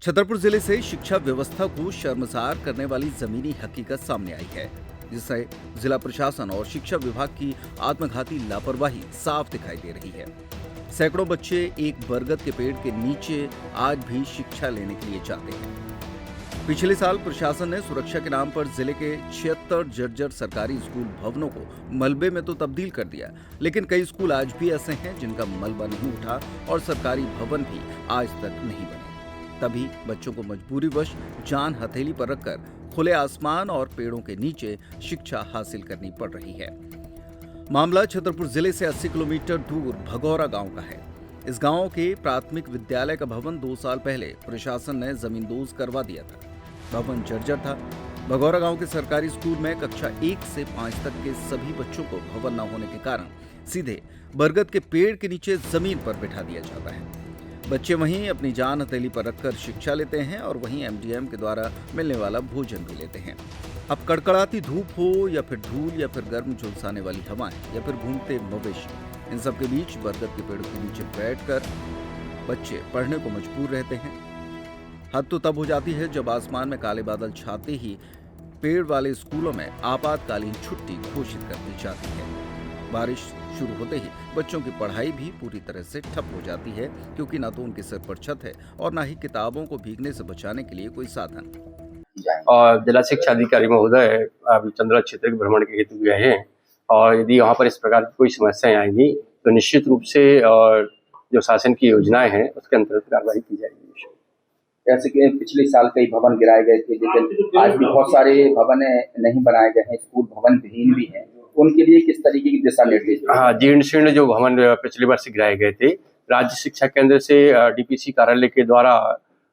छतरपुर जिले से शिक्षा व्यवस्था को शर्मसार करने वाली जमीनी हकीकत सामने आई है, जिससे जिला प्रशासन और शिक्षा विभाग की आत्मघाती लापरवाही साफ दिखाई दे रही है। सैकड़ों बच्चे एक बरगद के पेड़ के नीचे आज भी शिक्षा लेने के लिए जाते हैं। पिछले साल प्रशासन ने सुरक्षा के नाम पर जिले के 76 जर्जर सरकारी स्कूल भवनों को मलबे में तो तब्दील कर दिया, लेकिन कई स्कूल आज भी ऐसे हैं जिनका मलबा नहीं उठा और सरकारी भवन भी आज तक नहीं बने। तभी बच्चों को मजबूरीवश जान हथेली पर रखकर खुले आसमान और पेड़ों के नीचे शिक्षा हासिल करनी पड़ रही है। मामला छतरपुर जिले से 80 किलोमीटर दूर भगौरा गांव का है। इस गांव के प्राथमिक विद्यालय का भवन 2 साल पहले प्रशासन ने जमींदोज करवा दिया था। भवन जर्जर था। भगौरा गांव के सरकारी स्कूल में कक्षा 1 से 5 तक के सभी बच्चों को भवन न होने के कारण सीधे बरगद के पेड़ के नीचे जमीन पर बिठा दिया जाता है। बच्चे वहीं अपनी जान हथेली पर रखकर शिक्षा लेते हैं और वहीं एमडीएम के द्वारा मिलने वाला भोजन भी लेते हैं। अब कड़कड़ाती धूप हो या फिर धूल या फिर गर्म झुलसाने वाली हवाएं या फिर घूमते मवेशी, इन सब के बीच बरगद के पेड़ों के नीचे बैठकर बच्चे पढ़ने को मजबूर रहते हैं। हद तो तब हो जाती है जब आसमान में काले बादल छाते ही पेड़ वाले स्कूलों में आपातकालीन छुट्टी घोषित कर दी जाती है। बारिश शुरू होते ही बच्चों की पढ़ाई भी पूरी तरह से ठप हो जाती है, क्योंकि ना तो उनके सिर पर छत है और ना ही किताबों को भीगने से बचाने के लिए कोई साधन। और जिला शिक्षा अधिकारी महोदय अभी चंद्रा क्षेत्र के भ्रमण के हेतु गए हैं और यदि वहाँ पर इस प्रकार की कोई समस्याएं आएंगी तो निश्चित रूप से जो शासन की योजनाएं हैं उसके अंतर्गत कार्रवाई की जाएगी। जैसे कि पिछले साल कई भवन गिराए गए थे, लेकिन आज भी बहुत सारे भवन नहीं बनाए गए हैं, स्कूल भवन विहीन भी हैं। उनके लिए किस तरीके की दिशा निर्देश? हाँ, जीर्ण शीर्ण जो भवन पिछले वर्ष गिराए गए थे, राज्य शिक्षा केंद्र से डीपीसी कार्यालय के द्वारा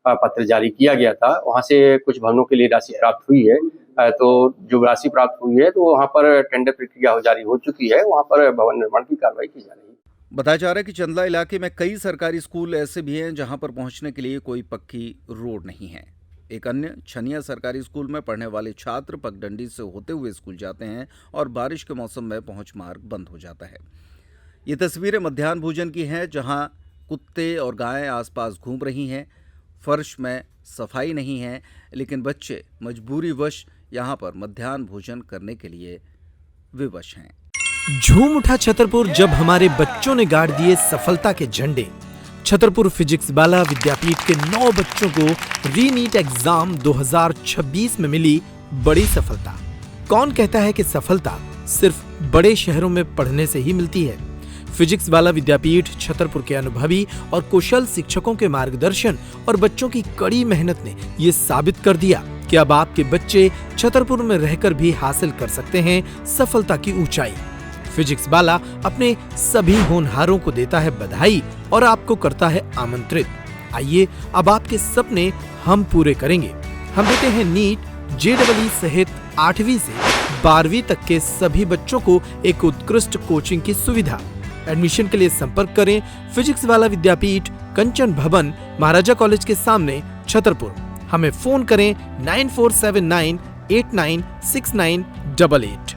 पत्र जारी किया गया था। वहाँ से कुछ भवनों के लिए राशि प्राप्त हुई है। तो जो राशि प्राप्त हुई है तो वहाँ पर टेंडर प्रक्रिया जारी हो चुकी है, वहाँ पर भवन निर्माण की कार्रवाई की जा रही है। बताया जा रहा है कि चंदला इलाके में कई सरकारी स्कूल ऐसे भी हैं जहां पर पहुंचने के लिए कोई पक्की रोड नहीं है। एक अन्य छनिया सरकारी स्कूल में पढ़ने वाले छात्र पगडंडी से होते हुए स्कूल जाते हैं और बारिश के मौसम में पहुंच मार्ग बंद हो जाता है। ये तस्वीरें मध्याह्न भोजन की हैं, जहां कुत्ते और गायें आसपास घूम रही हैं। फर्श में सफाई नहीं है, लेकिन बच्चे मजबूरीवश यहां पर मध्याह्न भोजन करने के लिए विवश हैं। झूम उठा छतरपुर जब हमारे बच्चों ने गाड़ दिए सफलता के झंडे। छतरपुर फिजिक्स बाला विद्यापीठ के 9 बच्चों को रीनीट एग्जाम 2026 में मिली बड़ी सफलता। कौन कहता है कि सफलता सिर्फ बड़े शहरों में पढ़ने से ही मिलती है? फिजिक्स वाला विद्यापीठ छतरपुर के अनुभवी और कुशल शिक्षकों के मार्गदर्शन और बच्चों की कड़ी मेहनत ने ये साबित कर दिया कि अब आपके बच्चे छतरपुर में रहकर भी हासिल कर सकते हैं सफलता की ऊंचाई। फिजिक्स वाला अपने सभी होनहारों को देता है बधाई और आपको करता है आमंत्रित। आइए अब आपके सपने हम पूरे करेंगे। हम देते हैं नीट, जेईई सहित 8वीं से 12वीं तक के सभी बच्चों को एक उत्कृष्ट कोचिंग की सुविधा। एडमिशन के लिए संपर्क करें फिजिक्स वाला विद्यापीठ, कंचन भवन, महाराजा कॉलेज के सामने, छतरपुर। हमें फोन करें 9479896988।